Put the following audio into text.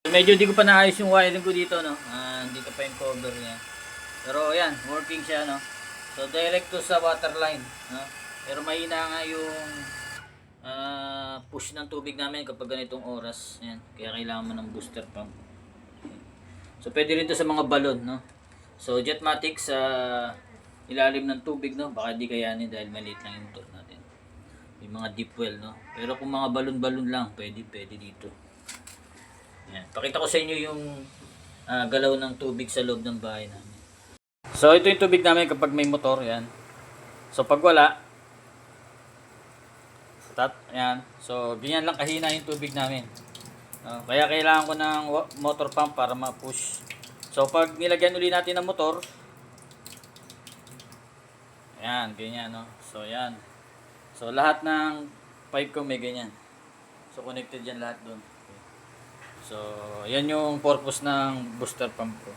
Medyo di ko pa naayos yung wiring ko dito, no. Hindi ko pa yung cover niya. Pero ayan, working siya, no. So direct to sa water line, no. Pero mahina nga yung push ng tubig namin kapag ganitong oras. Ayan, kaya kailangan mo ng booster pump. So pwede rin to sa mga balon, no. So Jetmatic sa ilalim ng tubig, no, baka di kayanin dahil maliit lang yung motor natin. Yung mga deep well, no. Pero kung mga balon-balon lang, pwede dito. Yan. Pakita ko sa inyo yung galaw ng tubig sa loob ng bahay namin. So ito yung tubig namin kapag may motor, yan. So pag wala, yan. So ganyan lang kahina yung tubig namin. Kaya kailangan ko ng motor pump para ma-push. So pag nilagyan uli natin ng motor, ayan, ganyan, no. So yan. So lahat ng pipe ko may ganyan. So connected yan lahat doon. So, yan yung purpose ng booster pump ko.